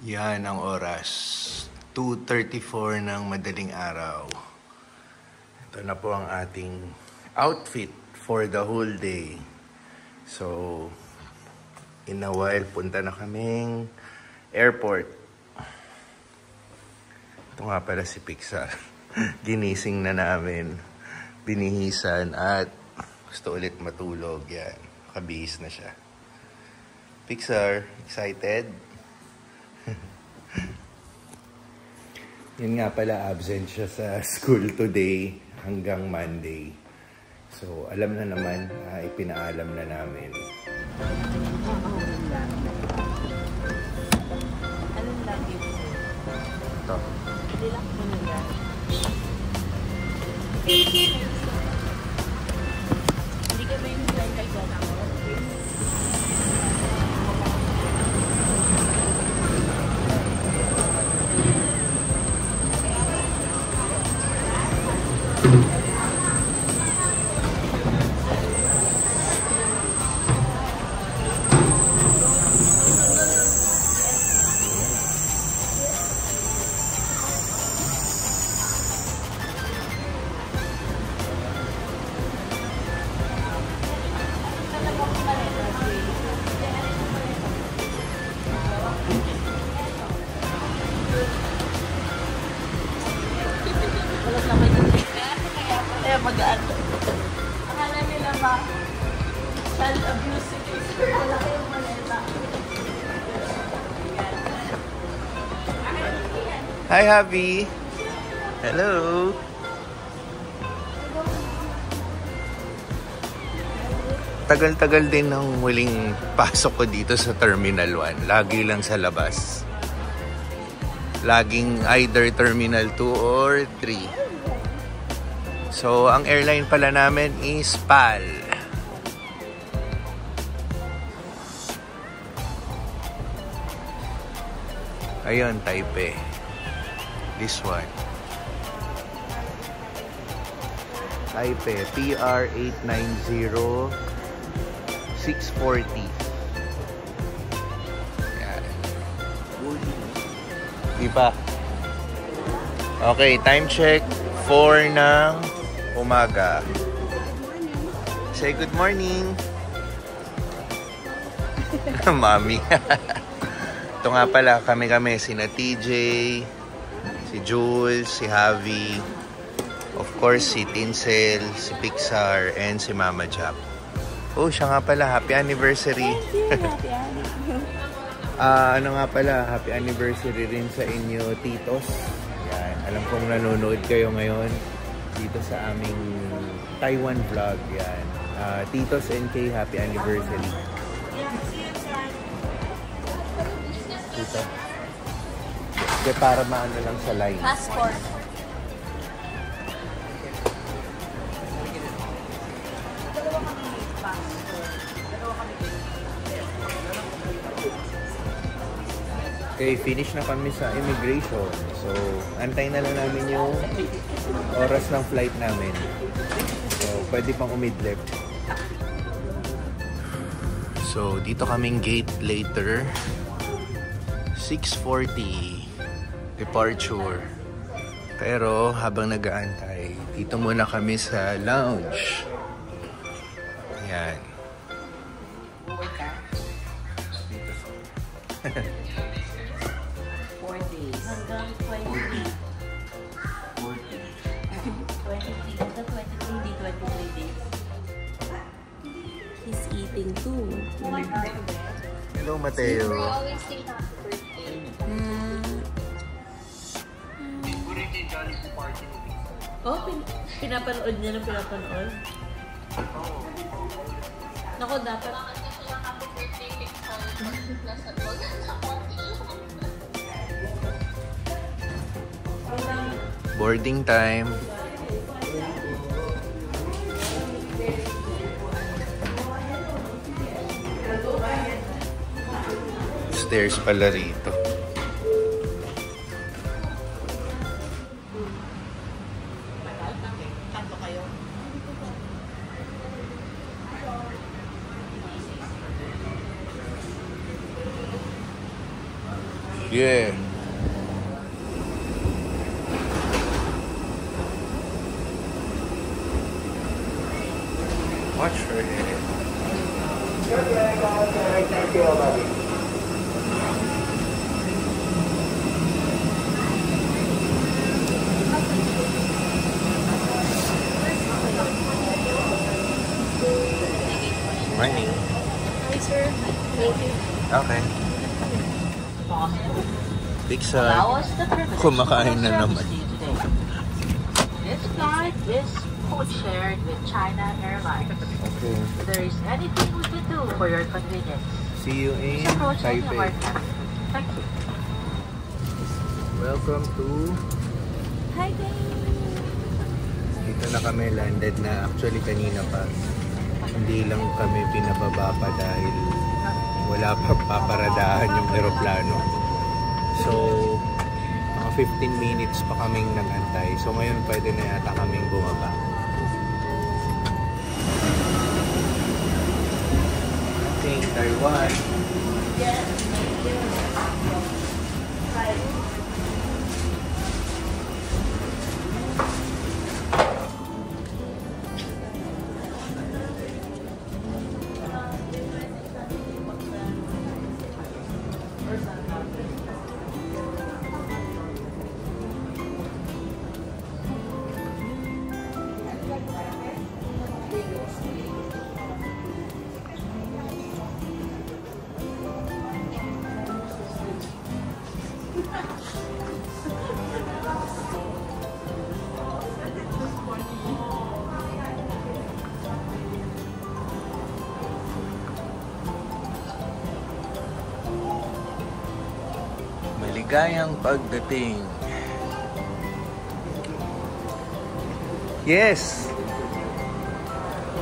Yan ang oras. 2:34 ng madaling araw. Ito na po ang ating outfit for the whole day. So, in a while, punta na kaming airport. Ito nga pala si Pixar. Ginising na namin. Binihisan at gusto ulit matulog. Yan. Kabihis na siya. Pixar, excited? Yun nga pala, absent siya sa school today hanggang Monday. So, alam na naman, ipinaalam na namin. Anong lagi mo? Ito. Nilak mo na yan. Hindi ka may plan kay Gana mo? Kaya mag-aan. Akala nila ba child abuse case? Wala kayong maleta. Hi, Javi! Hello! Tagal-tagal din ng huling pasok ko dito sa Terminal 1. Lagi lang sa labas. Laging either Terminal 2 or 3. So, ang airline pala namin is PAL. Ayun, Taipei. This one. Taipei, PR 890 640. Yan. Di pa. Okay, time check. 4 ng umaga. Say good morning. Mami. Ito nga pala, kami-kami. Sina TJ, si Jules, si Javi, of course, si Tinsel, si Pixar, and si Mama Jap. Oh, siya nga pala. Happy anniversary. Ano nga pala, happy anniversary rin sa inyo, titos. Yan. Alam kong nanonood kayo ngayon dito sa aming Taiwan vlog. Yan. Titos NK, happy anniversary. Dito. De, para maano lang sa line. Passport. Okay, finish na kami sa immigration. So, antay na lang namin yung oras ng flight namin. So, pwede pang umidlip. So, dito kaming gate later. 6:40 departure. Pero, habang nag-aantay, dito muna kami sa lounge. Ayan. Hanggang 20. 23. Hanggang 23, hindi 23 days. He's eating too. Hello, Mateo. Oh, pinapanood niya ng pinapanood? Naku, dapat. Boarding time. Stairs pala rito. Tatlo kayo. Yeah. Watch her head. Morning. Hi, sir. Thank you. Okay. Pixar. Kumakain na naman. This flight is code-shared with China Airlines. Okay. If there is anything we can do for your convenience, See you in please approach any of our Taipei. cabins. Thank you. Welcome to... Hi, guys. Dito na kami, landed na. Actually, kanina pa. Hindi lang kami pinababa pa dahil wala pa paparadahan yung eroplano. So, mga 15 minutes pa kaming nagantay. So, ngayon pwede na yata kaming bumaba. Ating Taiwan. Yes. Thank you. Hi. Maligayang pagdating. Yes!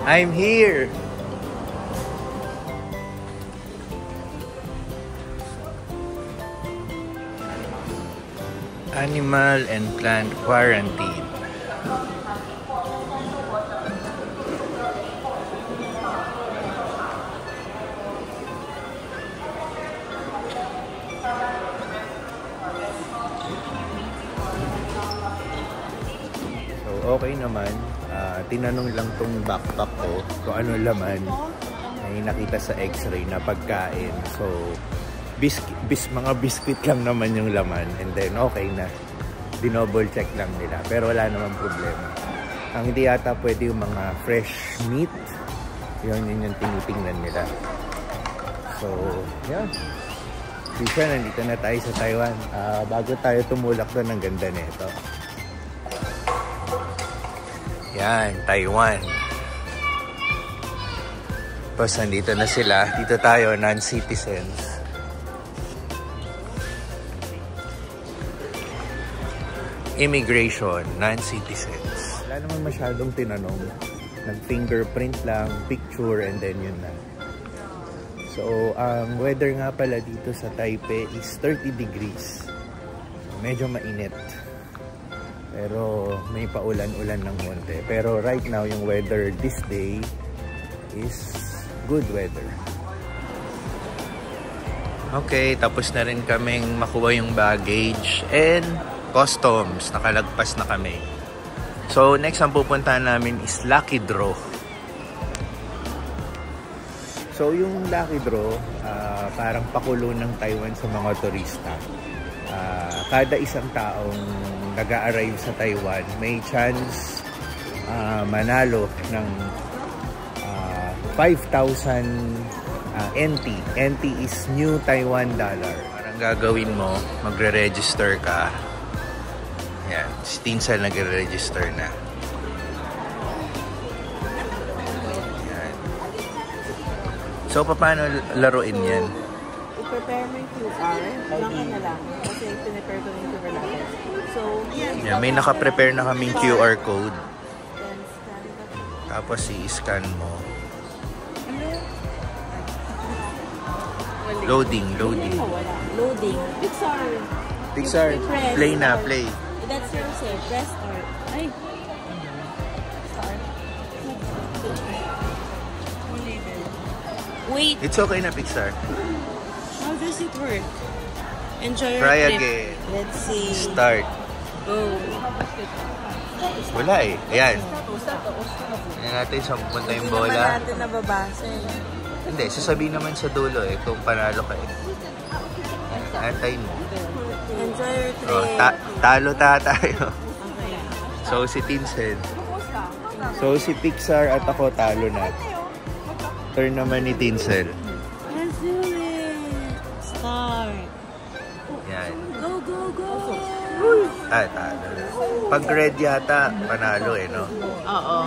I'm here! Animal and plant quarantine. Okay naman. Tinanong lang tong backpack ko kung ano laman. May nakita sa x-ray na pagkain. So, mga biscuit lang naman yung laman. And then, okay na. Dinouble check lang nila. Pero wala naman problema. Ang hindi yata pwede yung mga fresh meat. Yun yung tinitingnan nila. So, yeah. Bisa, nandito na tayo sa Taiwan. Bago tayo tumulak doon, ang ganda nito. Yan, Taiwan. Tapos nandito na sila. Dito tayo, non-citizens. Immigration, non-citizens. Wala naman masyadong tinanong. Nag-fingerprint lang, picture, and then yun na. So, ang weather nga pala dito sa Taipei is 30 degrees. Medyo mainit. Pero may paulan-ulan ng konti. Pero right now, yung weather this day is good weather. Okay, tapos na rin kaming makuha yung baggage and customs. Nakalagpas na kami. So, next ang pupuntahan namin is Lucky Draw. So, yung Lucky Draw, parang pakulo ng Taiwan sa mga turista. Kada isang taong nag-a-arrive sa Taiwan, may chance manalo ng 5,000 NT. NT is New Taiwan Dollar. Parang gagawin mo, magre-register ka. Yan, si Tinsel nagre-register na. Yan. So, paano laruin yan? I-prepare mo yung QR. Lang ka na lang. Kasi pinipare ko yung QR natin. So, yeah, may naka-prepare na kaming QR code. then scan ka. Tapos i-scan mo. Loading. Wala. Loading. Pixar. Pixar, play na, play. That's your say. Press start. Ay. Start. Wait. It's okay na, Pixar. How does it work? Enjoy your Try trip. again. Let's see. Start. Go. Wala eh. Ayan. Ayan natin saan pupunta yung Hindi naman bola. natin nababasa eh. Hindi, sasabihin naman sa dulo eh kung panalo ka eh. Antayin mo. Enjoy your trip. Oh, talo tayo. Okay. So si Tinsel. So si Pixar at ako talo na. Turn naman ni Tinsel. Let's do it. Start. Yan. Go, go, go. Talo na. Pag red yata, panalo eh, no? Oo.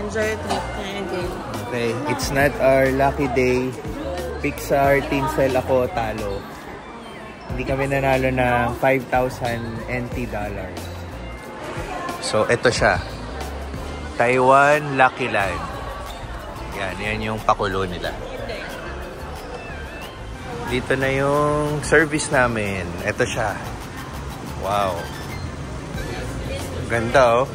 Enjoy your trip. Try again. Okay, it's not our lucky day. Pixar, Tinsel, ako, talo. Hindi kami nanalo ng 5,000 NT dollars. So, ito siya. Taiwan Lucky Land. Yan yung pakulo nila. Dito na yung service namin. Ito siya. Wow. Ganda, oh.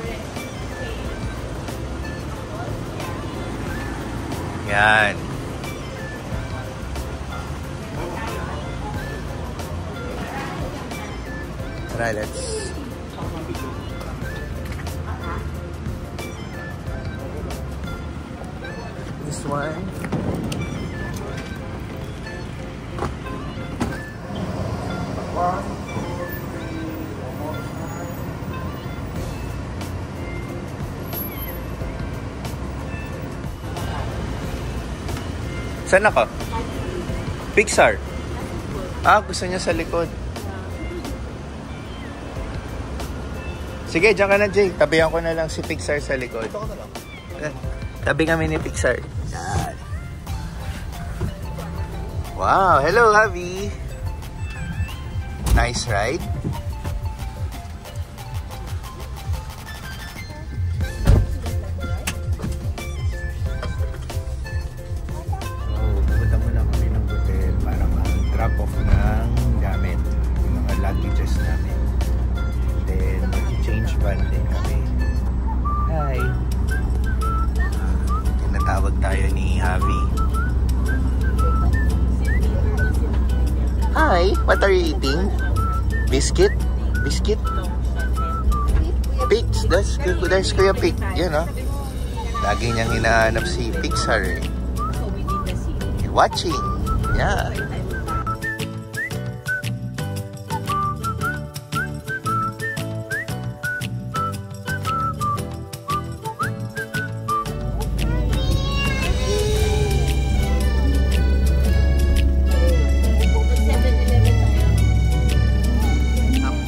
Yan. Tara, let's... This one. Saan ako? Pixar. Gusto niya sa likod. Sige, dyan ka na, Jay. Tabihan ko na lang si Pixar sa likod. Ito ko na lang. Tabi kami ni Pixar. Yan. Wow! Hello, Javi! Nice ride. Pupunta muna kami ng hotel para mag-drop off ng gamit. Yung mga luggages namin. Then, mag-change van din kami. Hi! Tinatawag tayo ni Javi. Hi! What are you eating? Biscuit? Biscuit? Pigs! There's Kuya Pig. Yun, oh. Lagi niyang hinahanap si Pixar eh. Watching! Yeah!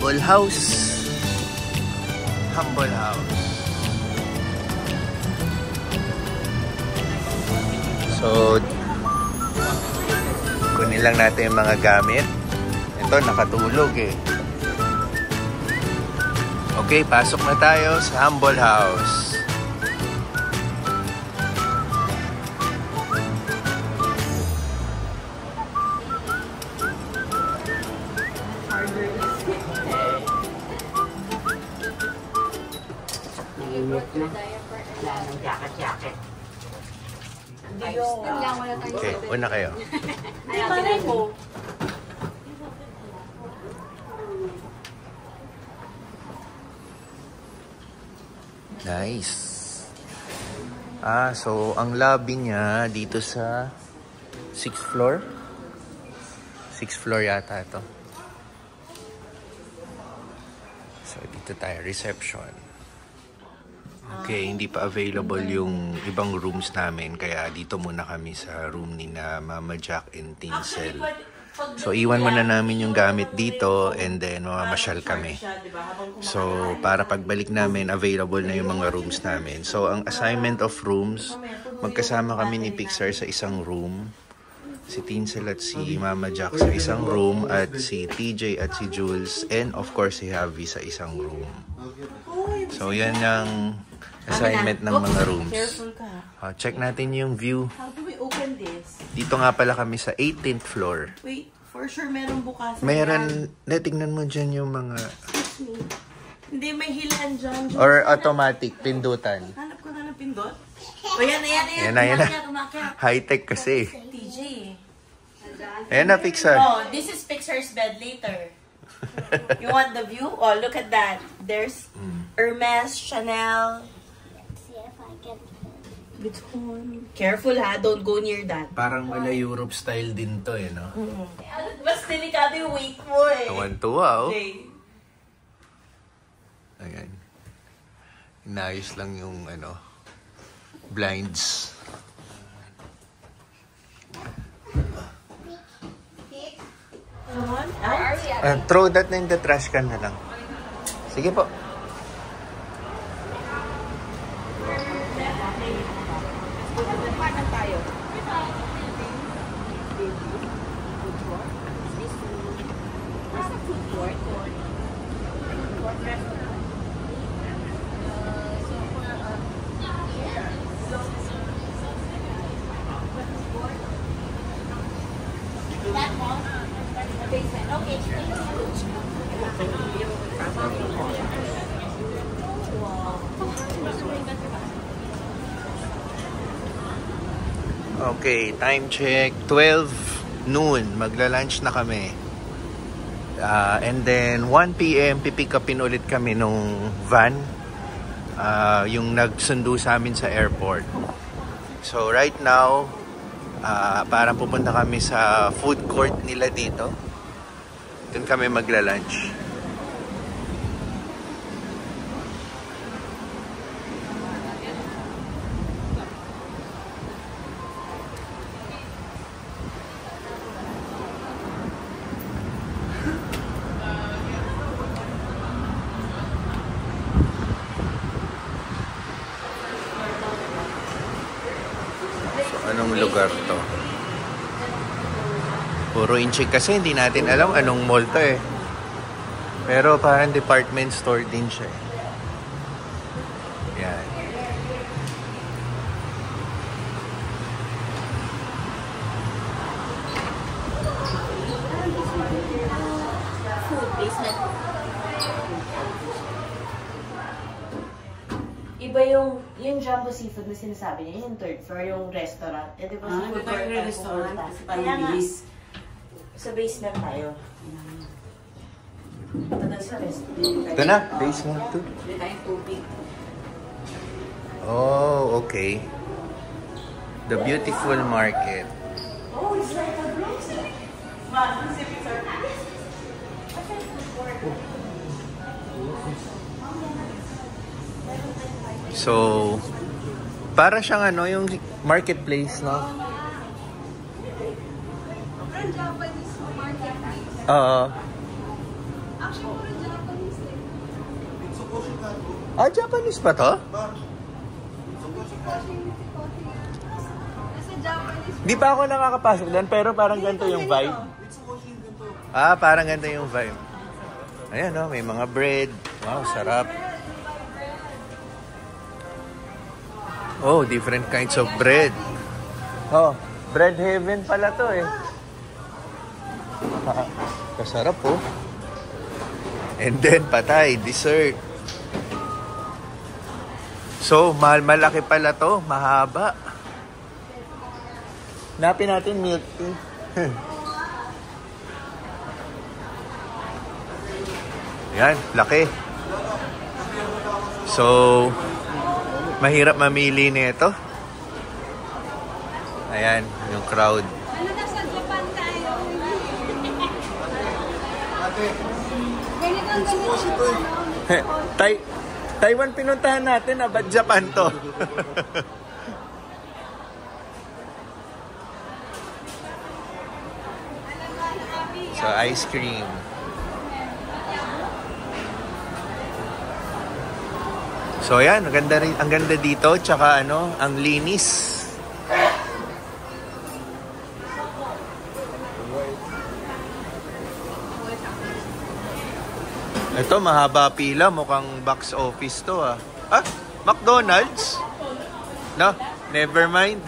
Humble house. Humble house. So, kunin lang natin yung mga gamit. Ito, nakatulog eh. Okay, pasok na tayo sa Humble House. Jacket. Okay, una kayo. Hindi pa rin mo. Nice. So ang lobby niya dito sa 6th floor. 6th floor yata ito. So dito tayo, reception. Okay, hindi pa available yung ibang rooms namin, kaya dito muna kami sa room ni na Mama Jack and Tinsel. So iwan muna namin yung gamit dito and then mamamasyal kami. So para pagbalik namin, available na yung mga rooms namin. So ang assignment of rooms, magkasama kami ni Pixar sa isang room. Si Tinsel at si Mama Jack sa isang room, at si TJ at si Jules, and of course si Javi sa isang room. So yan yung assignment ng mga rooms. Careful ka. Check natin yung view. How do we open this? Dito nga pala kami sa 18th floor. Wait, for sure merong bukas. Mayroon, tingnan mo dyan yung mga... Excuse me. Hindi, may hilan dyan. Or automatic, pindutan. Hanap pindot? O yan na. Ayan na. High-tech kasi. TJ. Ayan na, Pixar. Oh, this is Pixar's bed later. You want the view? Oh, look at that. There's Hermes, Chanel. See if I can Vuitton. Careful ha, don't go near that. Parang wala Europe style din to eh, no? Mas delikado yung weight mo eh. Tuwan-tuwa, oh. Okay. Ayan. Inayos lang yung, blinds. Come on, out. Throw that in the trash can na lang. Sige po. Okay, time check, 12 noon, magla-lunch na kami. And then 1 PM, pipick upin ulit kami nung van, yung nagsundo sa amin sa airport. So right now, parang pupunta kami sa food court nila dito. Doon kami magla-lunch. Anong lugar to? Puro inchik kasi hindi natin alam anong mall to eh. Pero parang department store din siya eh. Yan. Food, basement. Iba yung Jumbo Seafood na sinasabi niya, yung third floor, yung restaurant. Eh, di ba sa food court tayo pupunta? Kaya nga, sa basement tayo. Punta sa restaurant. Ito na, basement 2. Hindi tayong tubig. Oh, okay. The Beautiful Market. Oh, it's like a grocery. Ma, si Pixar. So, para siyang yung marketplace, no? Japanese marketplace. Oo. Actually, puro Japanese eh. Japanese pa to? Nasa Japanese. Di pa ako nakakapasok doon, pero parang ganito yung vibe. Parang ganito yung vibe. Ayan, no? May mga bread. Wow, sarap. Oh, different kinds of bread. Oh, bread heaven pala to eh. Kasarap oh. And then, patay, dessert. So, malaki pala to. Mahaba. Napin natin milk tea. Yan, laki. So, mahirap mamili nito. Ayan, yung crowd. Ano, nasa Japan tayo? Ganito. Taiwan pinuntahan natin, ba't Japan to? So, ice cream. So, ayan, ang ganda dito, tsaka ang linis. Ito, mahaba pila. Mukhang box office to, ah. McDonald's? No, never mind.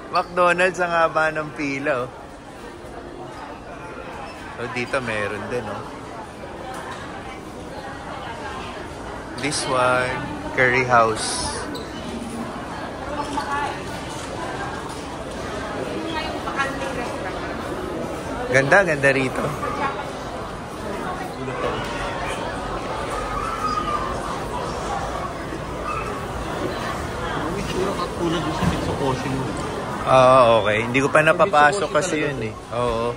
McDonald's ang haba ng pila, oh. So, dito meron din, oh. This one. Curry House. Ganda, ganda rito. Okay. Hindi ko pa napapasok kasi yun eh. Oo.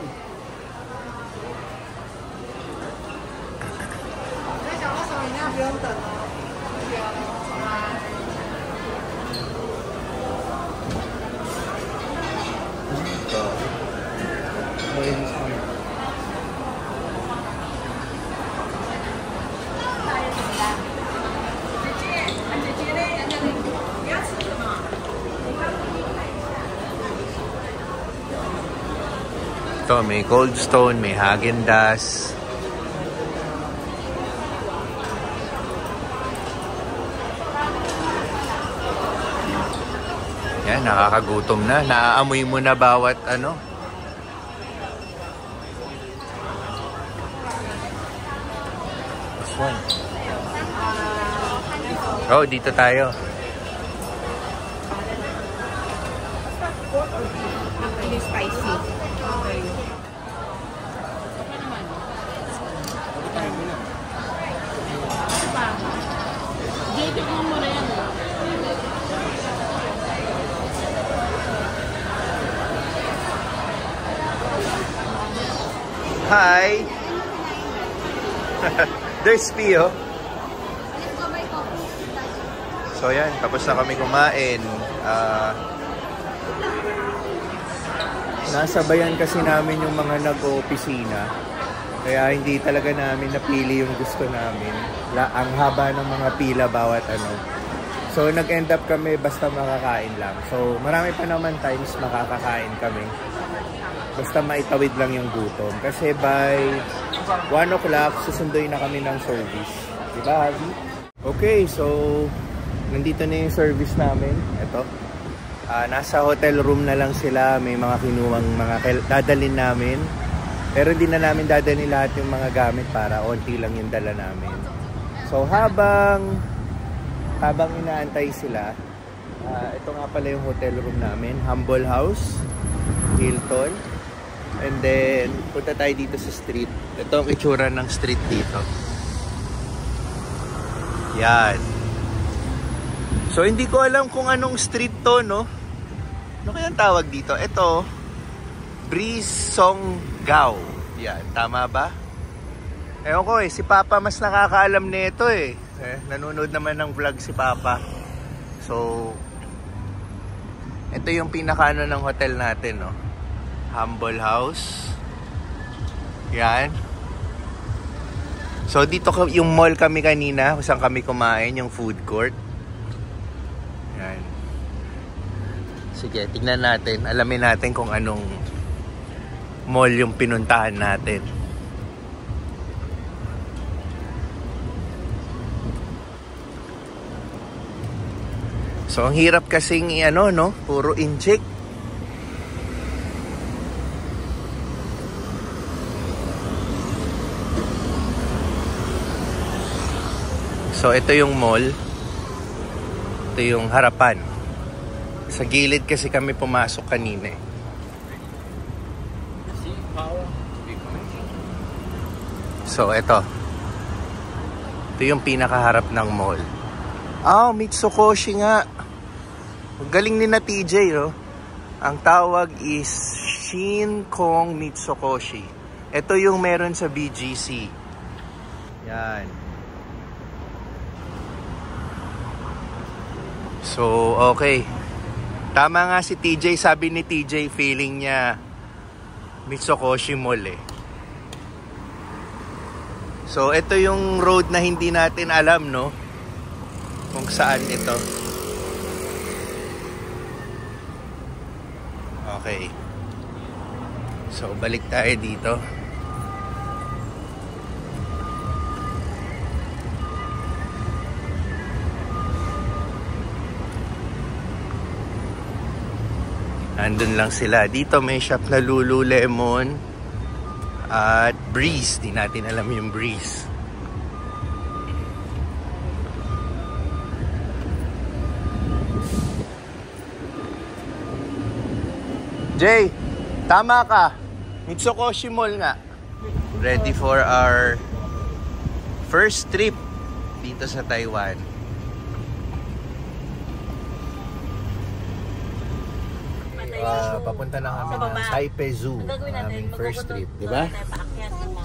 Ito, may Cold Stone, may Häagen-Dazs. Yan, nakakagutom na. Naaamoy mo na bawat ano. This one. Oh, dito tayo. Actually spicy. Hi! There's Pio. So yan, tapos na kami kumain. Nasabayan kasi namin yung mga nag-opisina. Kaya hindi talaga namin napili yung gusto namin. Ang haba ng mga pila bawat ano. So nag-end up kami basta makakain lang. So marami pa naman times makakakain kami. Basta maitawid lang yung gutom. Kasi by 1 o'clock, susunduin na kami ng service. Diba, Havi? Okay, so nandito na yung service namin. Ito. Nasa hotel room na lang sila. May mga kinuwang mga dadalhin namin. Pero hindi na namin dadalhin lahat yung mga gamit para onti lang yung dala namin. So habang inaantay sila, ito nga pala yung hotel room namin. Humble House, Hilton. And then, punta tayo dito sa street. Ito ang itsura ng street dito. Yan. So, hindi ko alam kung anong street to, no? Ano kayang tawag dito? Ito, Brisonggao. Yan, tama ba? Ewan ko si Papa mas nakakaalam nito eh. Nanonood naman ng vlog si Papa. So, ito yung pinakaano ng hotel natin, no? Humble House. Yan. So, dito yung mall kami kanina, kung saan kami kumain, yung food court. Yan. Sige, tignan natin. Alamin natin kung anong mall yung pinuntahan natin. So, ang hirap kasing ano, no? Puro incheck. So, ito yung mall. Ito yung harapan. Sa gilid kasi kami pumasok kanina eh. So, ito. Ito yung pinakaharap ng mall. Mitsukoshi nga. Ang galing ni na TJ, no? Ang tawag is Shinkong Mitsukoshi. Ito yung meron sa BGC. Yan. So, okay. Tama nga si TJ. Sabi ni TJ, feeling niya Mitsukoshi Mall eh. So, ito yung road na hindi natin alam, no? Kung saan ito. Okay. So, balik tayo dito. Nandun lang sila. Dito may shop na Lululemon at Breeze. Di natin alam yung Breeze. Jay, tama ka. Mitsukoshi Mall nga. Ready for our first trip dito sa Taiwan. Papunta na kami ng Taipei Zoo. Aming first trip, di ba?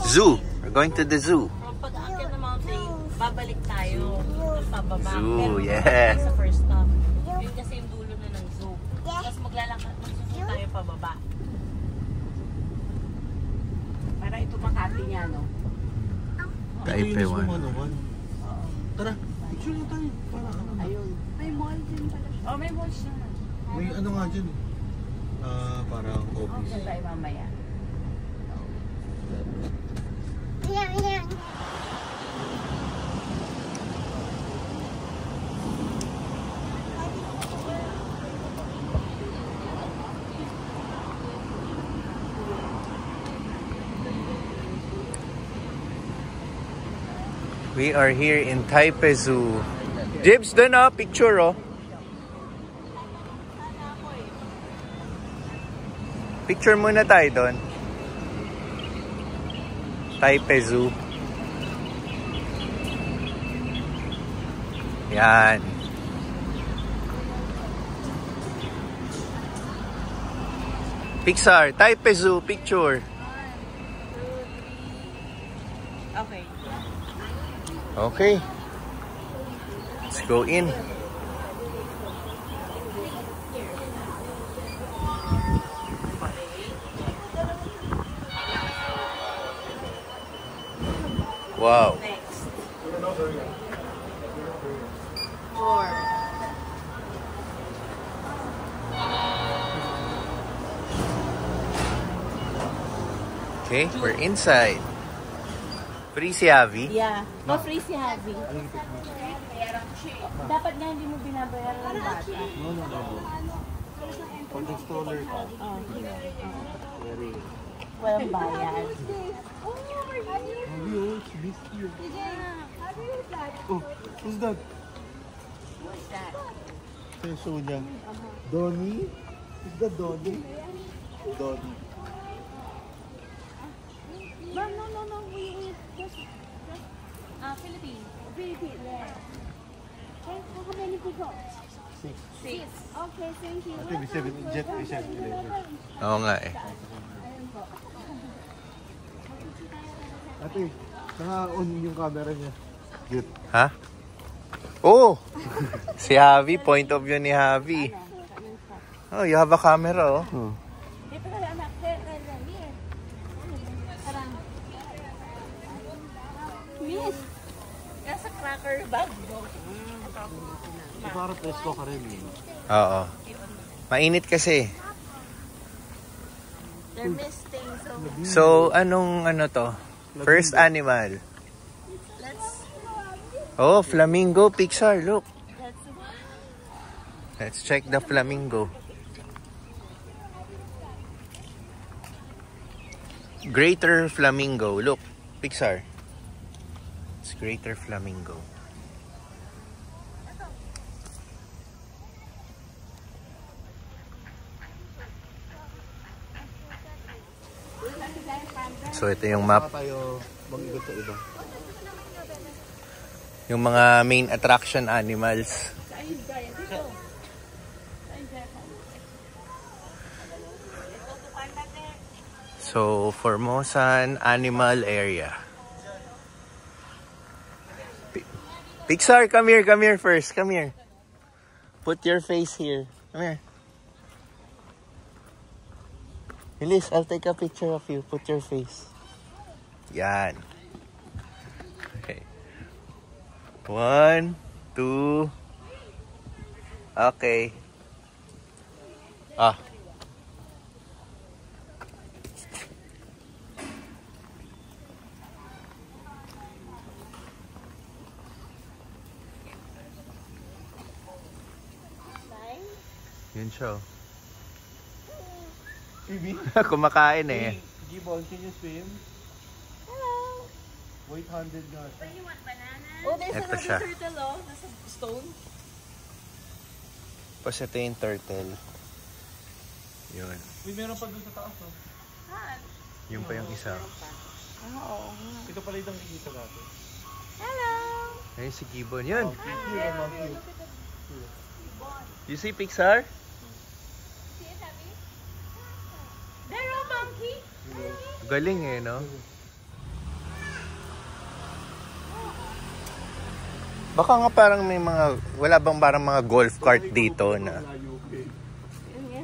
Zoo. We're going to the zoo. Pag-aakyat ng mountain, babalik tayo. Pababa. Zoo, yes. Sa first stop. Yun kasi yung dulo na ng zoo. Tapos maglalakad tayo pababa. Para ito Makati niya, no? Taipei 1. Tara, picture lang tayo. Para ano. Ayun. May mall din pala. Oh, may mall siya. May ano nga dyan. Parang office. Saan tayo mamaya? We are here in Taipei Zoo. Jibs, doon oh, picture oh. Picture muna tayo doon. Taipei Zoo. Yan. Pixar, Taipei Zoo, picture. Okay. Okay. Let's go in. Wow. Next. 4. Okay, we're inside. Free si Avi. Yeah. Free si Havi. Dapat nga hindi mo binabayaran ng bata. No. Pag installer ka. Walang bayad. Oh, who's that? What's that? Yung show niya. Donnie? Is that Donnie? Donnie. Ma'am, no. We just Philippines. Philippines, yeah. Okay, how many people? 6. Okay, thank you. Ate, we 7 jet, we 7. Oo nga eh. Ate, naka-on yung camera niya. Cute. Ha? Oh! Si Javi, point of view ni Javi. Oh, you have a camera oh. Dito ka anak, here. Parang. Miss. Nasa cracker bag. Para presko ka rin. Oo. Mainit kasi. They're misting, so So, anong ano to? First animal. Oh, flamingo, Pixar, look. Let's check the flamingo. Greater flamingo, look. Pixar. It's greater flamingo. So, ito yung map. Baka tayo mag-igot sa iba. Yung mga main attraction animals. So, Formosan Animal Area. Pixar, come here first. Come here. Put your face here. Come here. Elise, I'll take a picture of you. Put your face. Yan. Okay. 1, 2. Okay. Ah. Yun siya. Kumakain eh. Gibbon, can you swim? Hello. Wait, 100 na. oh, there's Ito another siya. turtle, oh. Nasa stone. Tapos ito yung turtle. Yun. Uy, meron pa doon sa taas, oh. Yung pa yung isa. Oo. Ito pala yung nakikita natin. Hello! Ayun si Gibbon. Yun! Cute. You see Pixar? There are monkey! Galing eh, no? Baka nga parang may mga, wala bang parang mga golf cart dito na Yun nga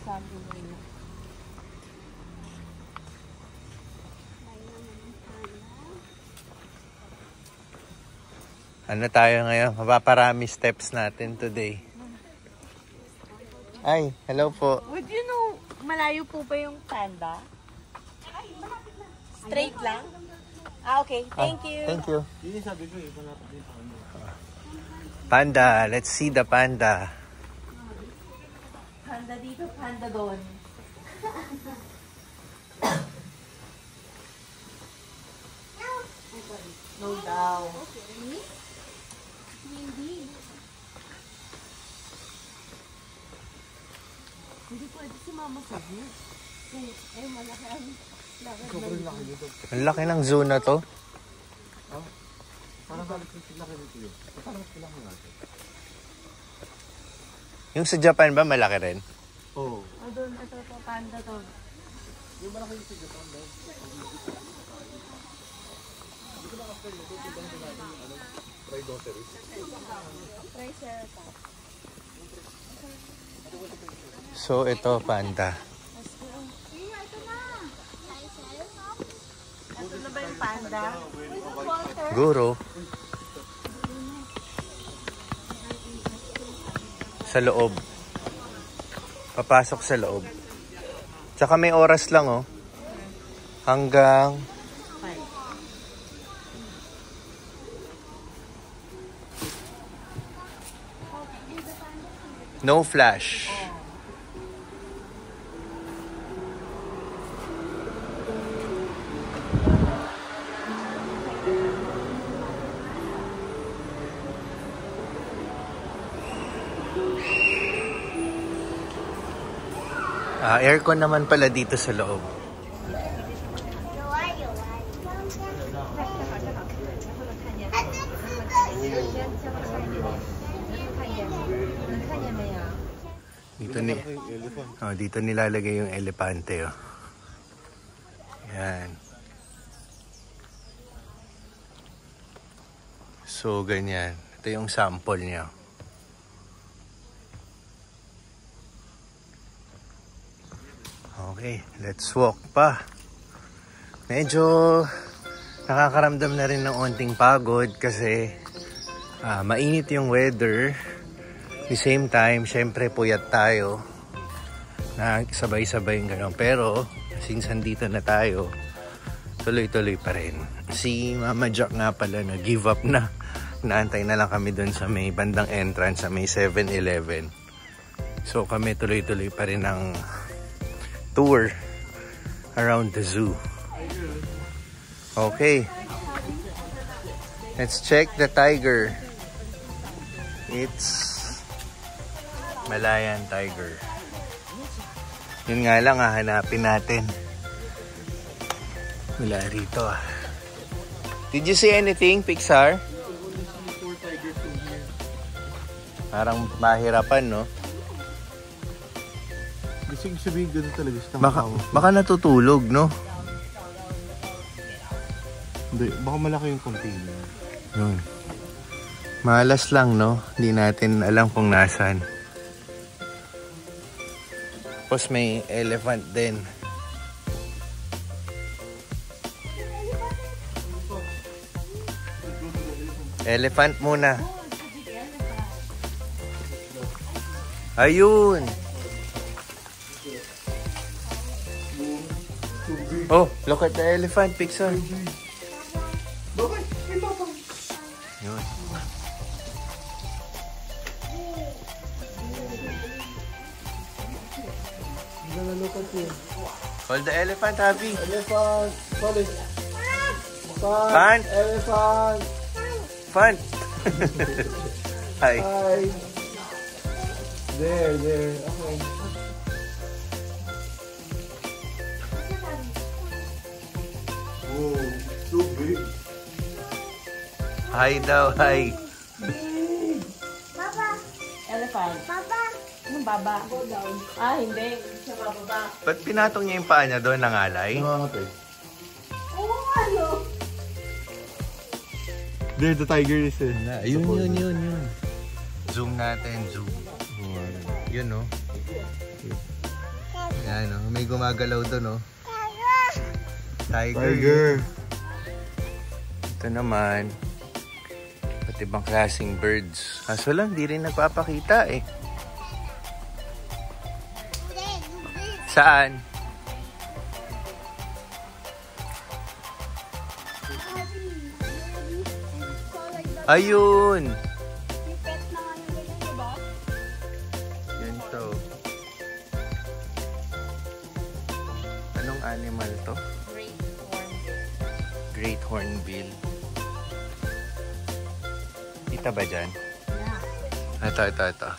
sabi mo yun. ano tayo ngayon? Mapaparami steps natin today. Ay, hello po. Would you know, malayo po ba yung panda? Straight lang? Ah, okay. Thank you. Thank you. Yun yung sabi ko eh, malapit din sa ano. Panda, let's see the panda. Panda dito, panda doon. No daw. Hindi pwede si mama sabi. Eh, malaki ang lakad na yun. Ang laki ng zoo na to. Parang laki nito yun. Parang kailangan natin. Yung sa Japan ba malaki rin? Oo. Oh, doon, ito po, panda doon. Yung malaki yung sigat ang daw. Hindi ko na kasi ito, tignan ko natin yung ano, Triceratops. Triceratops. So, ito, panda. Ito na ba yung panda? Guro. Sa loob. Papasok sa loob. Tsaka may oras lang, oh. Hanggang... No flash. Aircon naman pala dito sa loob. Dito nilalagay yung elepante. Oh. Yan. So, ganyan. Ito yung sample niya. Okay, let's walk pa. Medyo nakakaramdam na rin ng onting pagod kasi mainit yung weather. At the same time, syempre puyat tayo. Na sabay-sabay yung gano'n. Pero, since andito na tayo, tuloy-tuloy pa rin. Si Mama Jack nga pala na give up na. Naantay na lang kami dun sa may bandang entrance, sa may 7-Eleven. So kami tuloy-tuloy pa rin ang tour around the zoo. Okay. Let's check the tiger. It's Malayan tiger. Yun nga lang, hahanapin natin. Wala rito. Did you see anything, Pixar? Parang mahirapan, no? Gusto sabihin gano'n talaga siya. Baka natutulog, no? Hindi, baka malaki yung container. Yun. Malas lang, no? Hindi natin alam kung nasan. Tapos may elephant din. Elephant muna. Ayun. Oh, look at the elephant, Pixar. Yun. Hold the elephant, Abby. Elephant! Sorry. Fun. Elephant! Fun. Hi. Hi! There. Okay. Oh, so big. Hi daw, hi. Papa, Elephant. Papa. Anong baba? Go down. Ah, hindi. Siya bababa. Ba't pinatong niya yung paa niya doon, nangalay? Nangangatay. Oh, ano? There, the tiger is there. Yun. Zoom natin, zoom. Yun, no? Yan, no? May gumagalaw doon, no? Tiger. Ito naman. Ba't ibang klaseng birds? Kaso lang, di rin nagpapakita, eh. Saan? Ayun! May pet na nga yung ganyan, diba? Yun to. Anong animal to? Great Hornbill. Kita ba dyan? Yeah. Ito.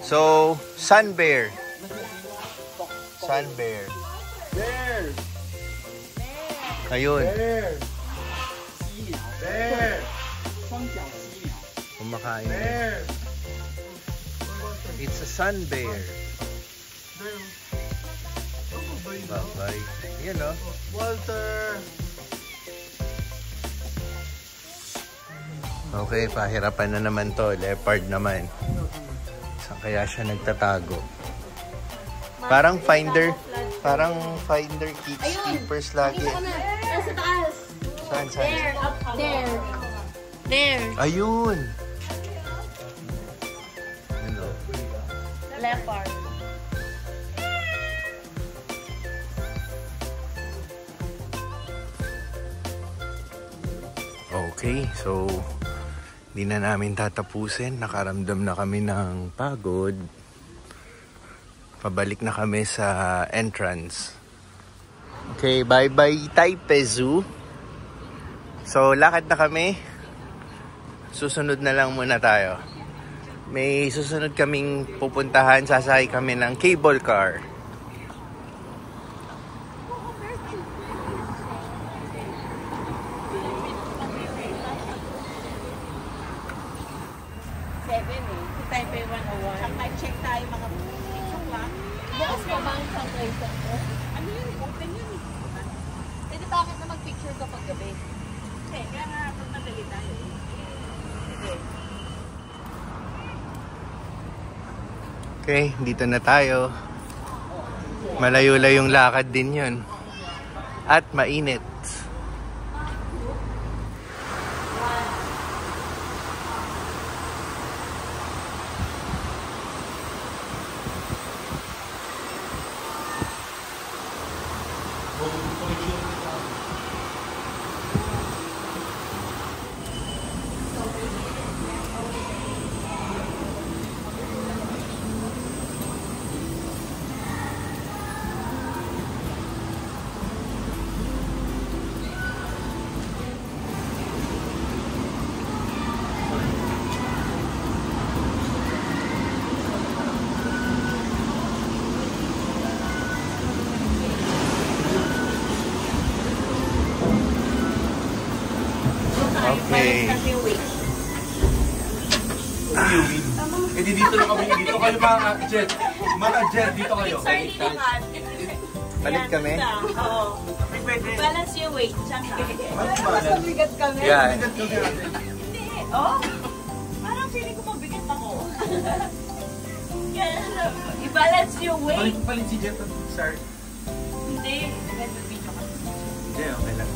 So, sun bear. Sun bear. Bear! Ayun. Bear! Bear! Kumakain. Bear! It's a sun bear. Bye-bye. Yan o. Walter! Okay, pahirapan na naman to. Leopard naman. Saan kaya siya nagtatago? Parang finder keepers lagi. Nasa taas. Saan? There, up there. There. Ayun! Ano? Leopard. Okay, so hindi na namin tatapusin. Nakaramdam na kami ng pagod. Pabalik na kami sa entrance. Okay, bye-bye Taipei Zoo. So, lakad na kami. Susunod na lang muna tayo. May susunod kaming pupuntahan. Sasakay kami ng cable car. Taipei 101. Saka check tayo mga picture lang. Bukas pa ba ang fundraiser ko? Ano yun? Open yun. Eh, di bakit na mag-picture kapag gabi? Okay, kaya nga pag madali tayo. Sige. Okay, dito na tayo. Malayo-layong lakad din yun. At mainit. Okay. Eh di dito lang kami. Dito kayo mga jet. Mga jet, dito kayo. Balik kami? Oo. Balance your weight. Tsaka. Mas Bigat kami. Yan. Hindi. Oh. Parang feeling ko mabigat ako. Kaya i-balance your weight. Palit si Jet at Sar. Hindi. Nag-video ka. Hindi, okay lang.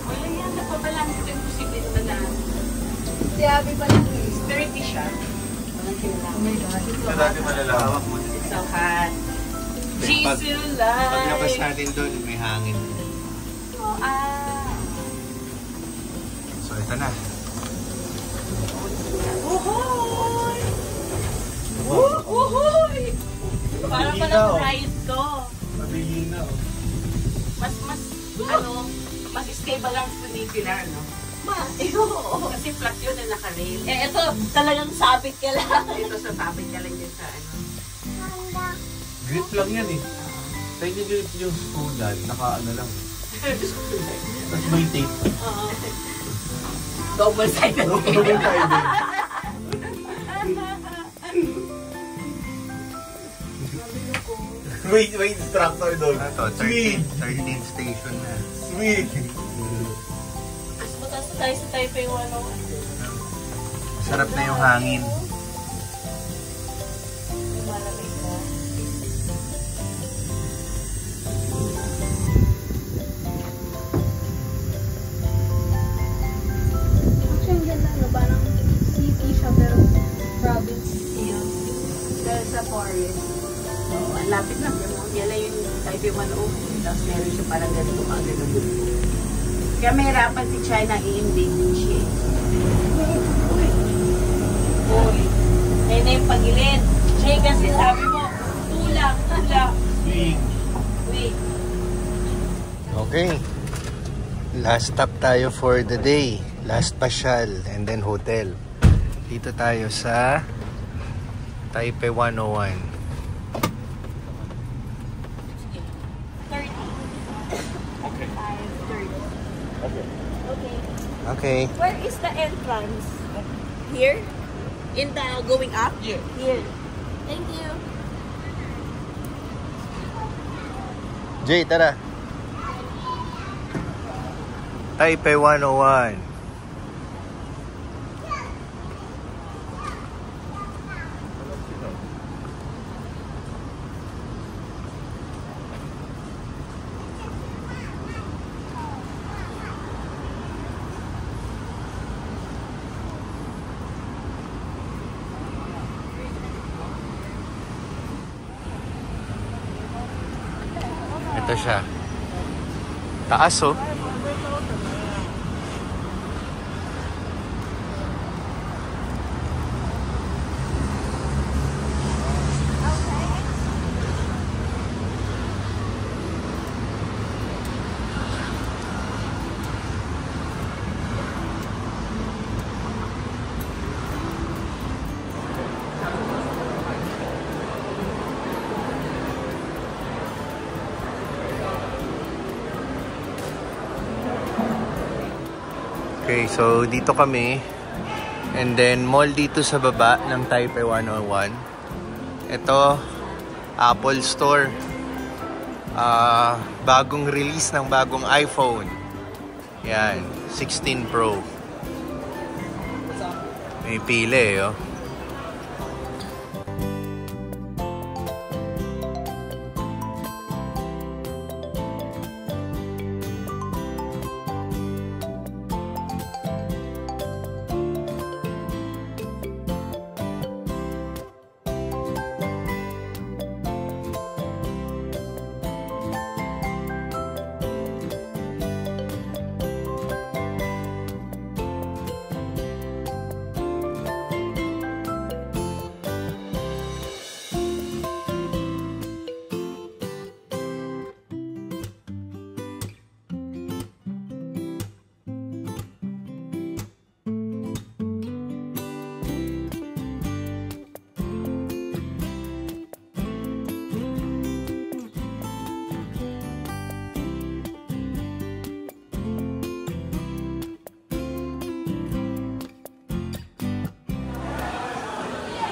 Wala yan. Napabalance ko yung posible na lang. Si Abby pa lang. 30 siya. Oh my God. Sa dati malalawak mo. It's so hot. Pag- Jesus Paglabas life. natin doon, may hangin. Oh, So, ito na. Uhoy! Uhoy! Parang pala ride ko. Mabili na. Mas stable lang funicular, no? Oo. Kasi flat yun na naka-rail. Eh, ito, talagang sabit ka lang. Ito sa sabit ka lang din sa ano. Grip lang yan eh. Technically yung sulat, naka-ano lang. Tapos may tape. Double-sided. Double-sided. May instructor doon. Ito, 13th station na. Sweet! Mas butas na tayo sa Taipei 101. Sarap na yung hangin. Malamig na. Actually, ang ganda, no? Parang city siya, pero province. Yun. Dahil sa forest. So, ang lapit lang. Yan lang yung Taipei 101. Tapos meron siya parang ganito kagad ng buko. Kaya mahirapan si China i-invade din siya. Uy. Ayun na yung pagilid. Jay, kasi sabi mo, tulak. Sweet! Wait. Okay. Last stop tayo for the day. Last pasyal and then hotel. Dito tayo sa Taipei 101. 30. Okay. 5:30. Okay. Okay. Okay. Where is the entrance? Here? In the going up? Yeah. Here. Thank you. Jay, tara. Taipei 101. Ito siya. Taas oh. Okay, so dito kami. And then mall dito sa baba ng Taipei 101. Ito, Apple Store. Bagong release ng bagong iPhone. Yan, 16 Pro. May pili eh, oh.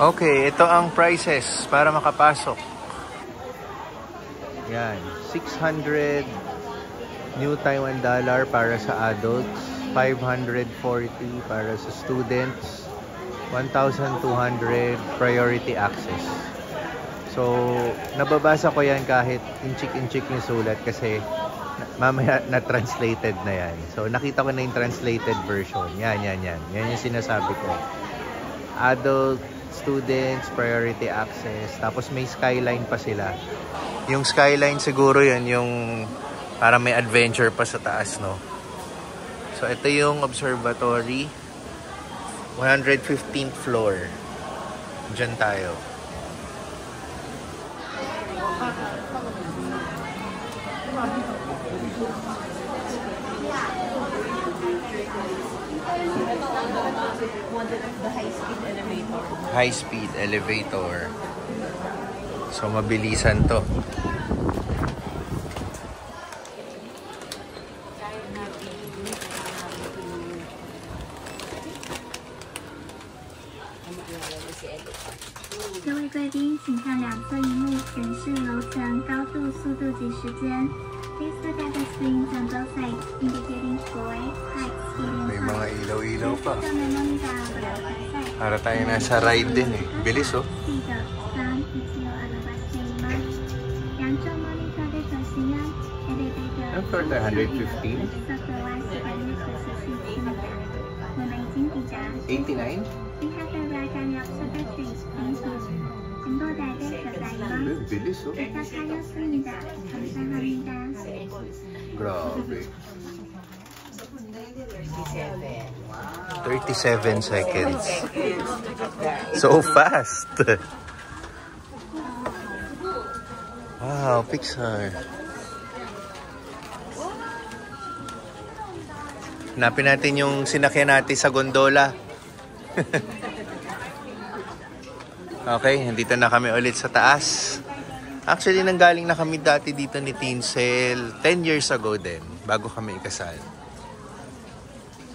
Okay, ito ang prices para makapasok. Yan, 600 New Taiwan dollar para sa adults, 540 para sa students, 1,200 priority access. So, nababasa ko yan kahit inchik-inchik yung sulat kasi mamaya na-translated na yan. So, nakita ko na yung translated version. Yan. Yan yung sinasabi ko. Adult, students, priority access. Tapos may skyline pa sila. Yung skyline siguro yan yung para may adventure pa sa taas, no? So, ito yung observatory. 115th floor. Diyan tayo. The high-speed elevator. High-speed elevator. So, mabilisan to. May mga ilaw-ilaw pa. Para tayo nasa ride din eh. Bilis oh. Ang floor tayo, 115? 89? Bilis oh. Grabe. 37 seconds. So fast. Wow, Pixar. Hanapin natin yung sinakyan natin sa gondola. Okay, nandito na kami ulit sa taas. Actually, nanggaling na kami dati dito ni Tinsel 10 years ago din, bago kami ikasal.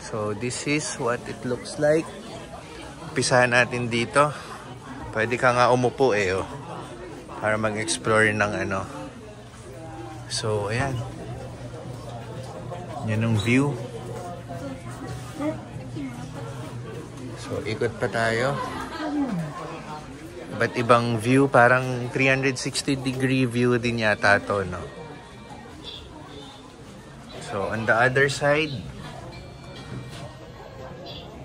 So, this is what it looks like. Umpisahan natin dito. Pwede ka nga umupo eh, oh, para mag-explore ng ano. So, ayan. Yan ang view. So, ikot pa tayo. Ba't ibang view? Parang 360-degree view din yata to, no? So, on the other side,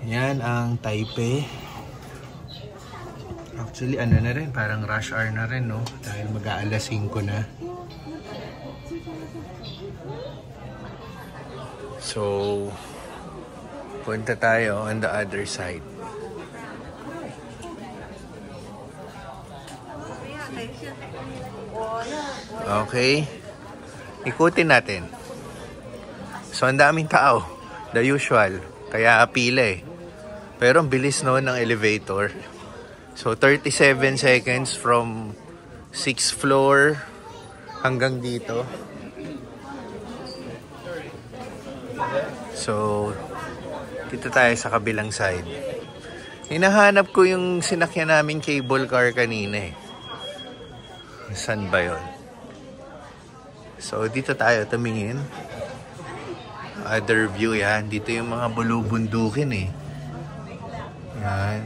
yan ang Taipei. Actually, ano na rin, parang rush hour na rin, no? Dahil mag-aalas 5 na. So, punta tayo on the other side. Okay. Ikutin natin. So, ang daming tao. The usual. Kaya apila eh. Pero ang bilis noon ng elevator. So, 37 seconds from 6th floor hanggang dito. So, dito tayo sa kabilang side. Hinahanap ko yung sinakyan naming cable car kanina eh. Saan ba yun? So, dito tayo tumingin. Other view yan. Dito yung mga bulubundukin eh. Yan.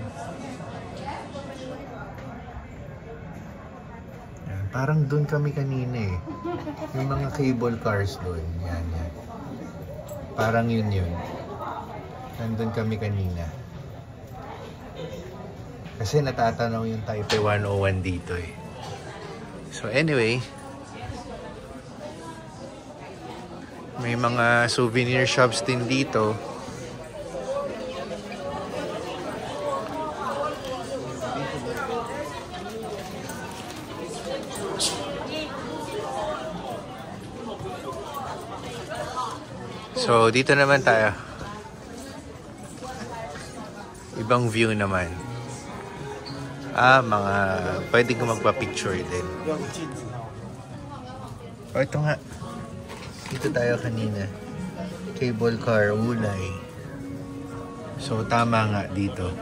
Yan. Parang dun kami kanina eh. Yung mga cable cars dun. Yan, yan. Parang yun. Nandun kami kanina. Kasi natatanaw yung Taipei 101 dito eh. So anyway, may mga souvenir shops din dito. So dito naman tayo. Ibang view naman. Mga pwede ko magpa-picture din. O, ito nga. Dito tayo kanina. Cable car, Wulay. So, tama nga dito.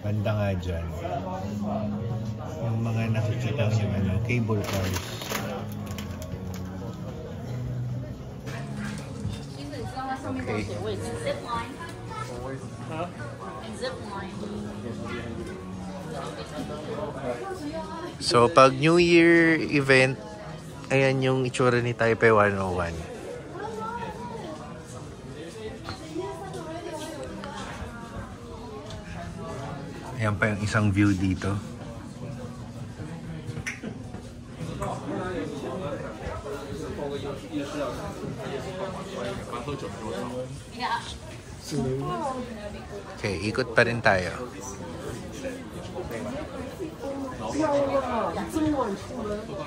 Banda nga dyan. Yung mga nakikita yung ano, cable cars. Okay. So, pag New Year event, ayan yung itsura ni Taipei 101. Ayan pa yung isang view dito. Okay, ikot pa rin tayo.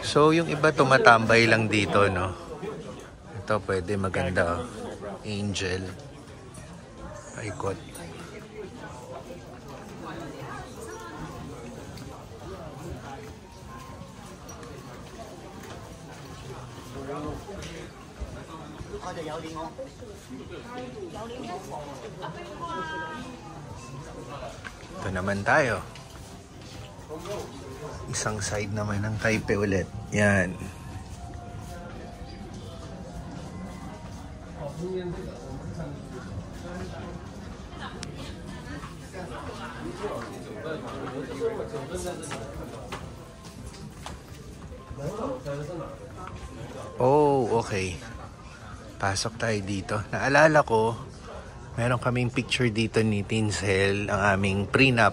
So, yung iba tumatambay lang dito, no? Ito, pwede maganda, oh. Angel. Paikot. Ito naman tayo. Isang side naman ng Taipei ulit. Yan. Oh, okay. Pasok tayo dito. Naalala ko, meron kaming picture dito ni Tinsel, ang aming prenup.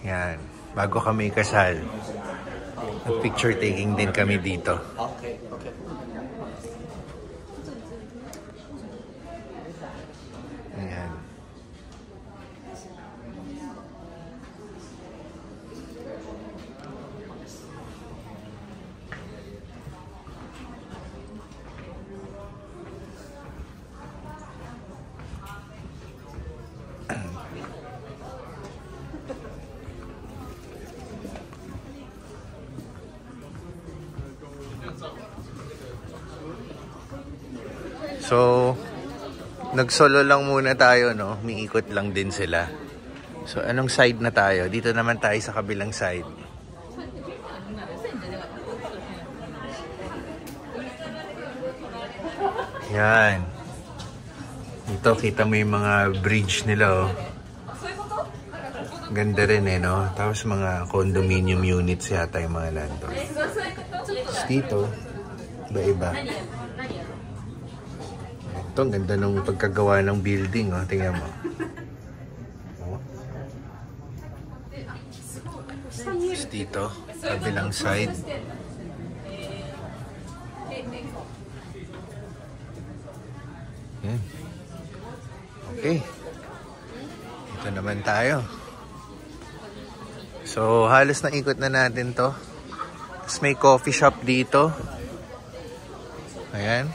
Yan. Bago kami kasal. Nag-picture taking din kami dito. Okay, okay. Ayan. So, nag-solo lang muna tayo, no? Miikot lang din sila. So, anong side na tayo? Dito naman tayo sa kabilang side. Yan. Dito, kita mo yung mga bridge nila, oh. Ganda rin, eh, no? Tapos mga condominium units yata yung mga nandun. Tapos dito, iba-iba. Ito, ang ganda ng pagkagawa ng building, oh. Tingnan mo. Oh. Tapos dito, kabilang side. Yan. Okay. Ito naman tayo. So, halos na ikot na natin to. Tapos may coffee shop dito. Ayan.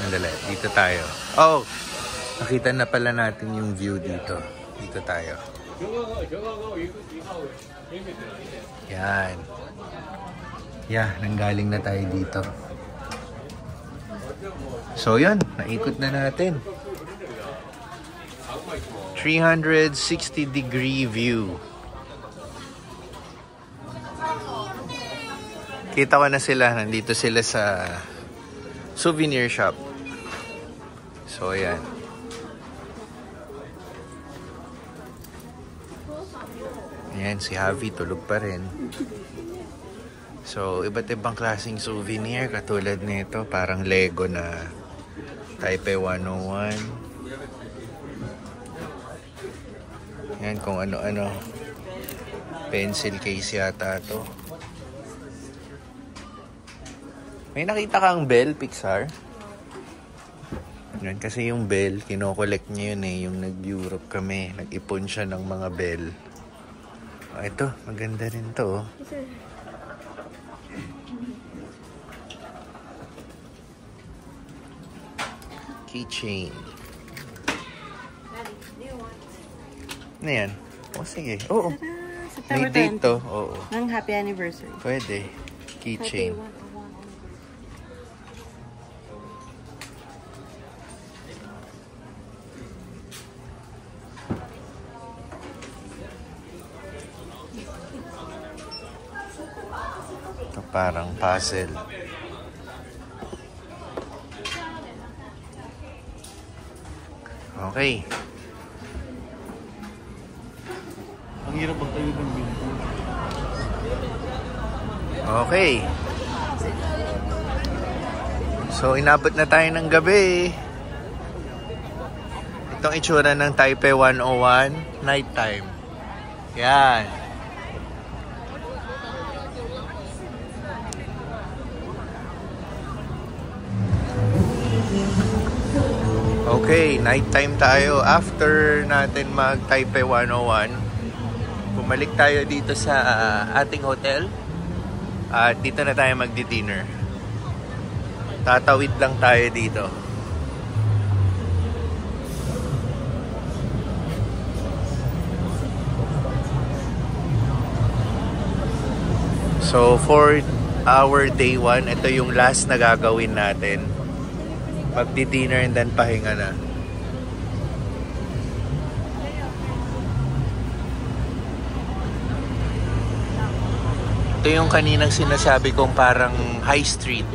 Nandali, dito tayo. Oh, nakita na pala natin yung view dito. Dito tayo. Yan. Yeah, nanggaling na tayo dito. So yan, naikot na natin. 360-degree view. Kita ko na sila, nandito sila sa souvenir shop. So yan. Ayan, si Javi tulog pa rin. So, iba't ibang klaseng souvenir. Katulad nito, parang Lego na Taipei 101. Ayan, kung ano-ano. Pencil case yata to. May nakita kang bell, Pixar? Yan, kasi yung bell, kinokollect niya yun eh. Yung nag-Europe kami, nag-ipon siya ng mga bell. Oh, ito, maganda rin to. Oh. Keychain. Ano yan? Oh, sige. Oo. May date to. Oo. Ng happy anniversary. Pwede. Keychain. Ito parang puzzle. Okay. Ang hirap magtayo ng window. Okay. So, inabot na tayo ng gabi. Itong itsura ng Taipei 101, nighttime. Yan. Okay, nighttime tayo. After natin mag Taipei 101, bumalik tayo dito sa ating hotel. At dito na tayo magdi-dinner. Tatawid lang tayo dito. So for our day 1, ito yung last na gagawin natin. Magdi-dinner and then pahinga na. Ito yung kaninang sinasabi kong parang high street.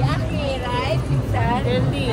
Yaki, right? Pinsan? Healthy.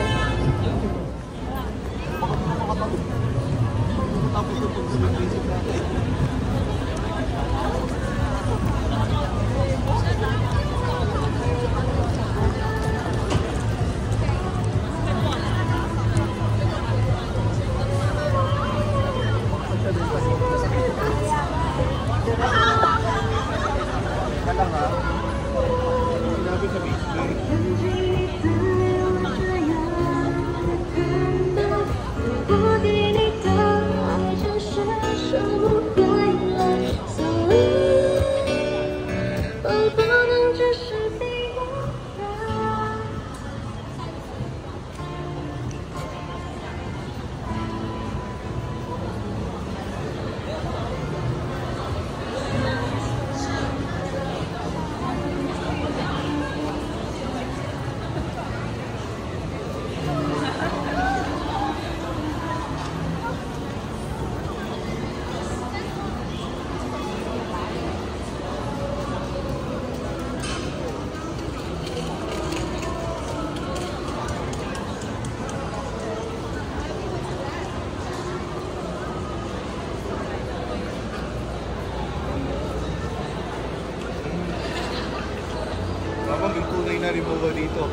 Na Rimowa dito.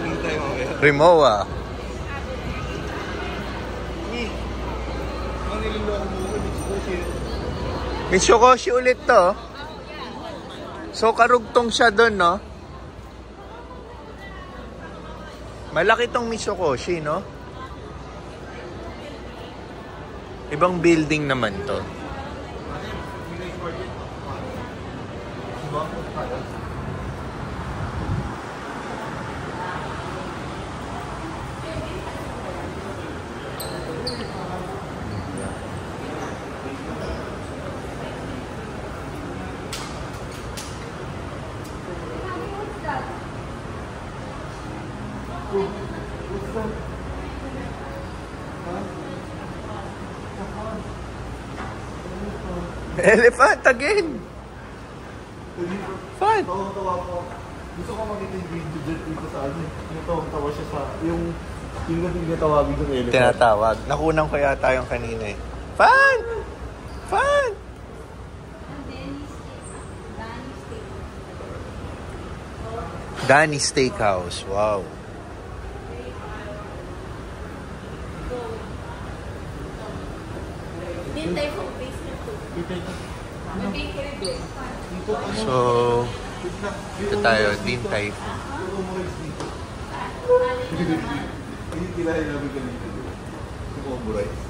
Hindi tayo mamaya. Rimowa. Ang nililoko mo, Mitsukoshi. Mitsukoshi ulit to. So karugtong siya doon, no? Malaki tong Mitsukoshi, no? Ibang building naman to. Elephant again! Fun! Tawa ko. Gusto ko makita yung video dito sa ano. Yung tawa siya sa... Yung tinatawagin ng elephant. Tinatawag. Nakunan ko yata yung kanina eh. Fun! Fun! Danny Steakhouse. Wow. So, ito tayo, Din Tai Fung. Hindi kilala namin ganito. Yung combo rice.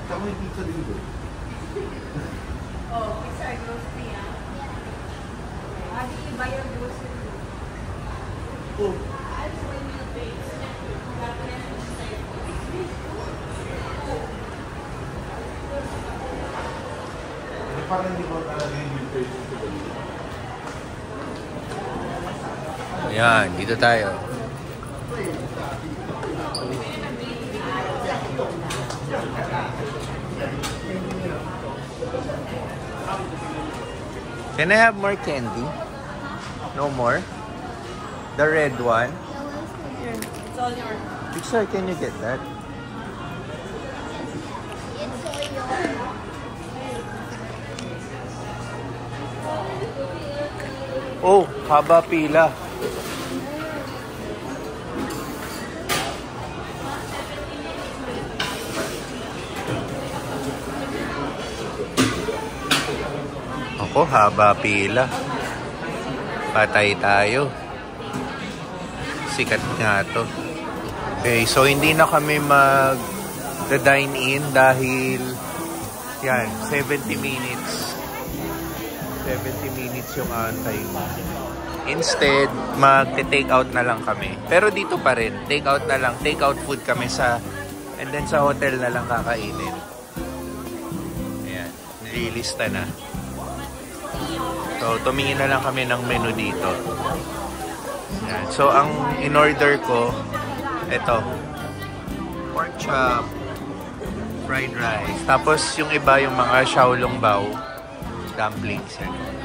Tsaka may pizza din doon. Oh, pizza or grocery, ah. Did you buy your grocery? Oh. Parang hindi ko talaga yung invitation to the video. Ayan, dito tayo. Can I have more candy? No more? The red one? Here, it's all yours. Pixar, can you get that? Oh, haba pila. Ako, haba pila. Patay tayo. Sikat nga to. Okay, so hindi na kami the dine-in dahil yan, 70 minutes. 70 minutes yung antay mo. Instead, mag-take out na lang kami. Pero dito pa rin, take out na lang. Take out food kami and then sa hotel na lang kakainin. Ayan, nililista na. So, tumingin na lang kami ng menu dito. Ayan. So, ang in-order ko, ito, pork chop, fried rice. Tapos, yung iba, yung mga xiaolongbao, dumplings. Yan.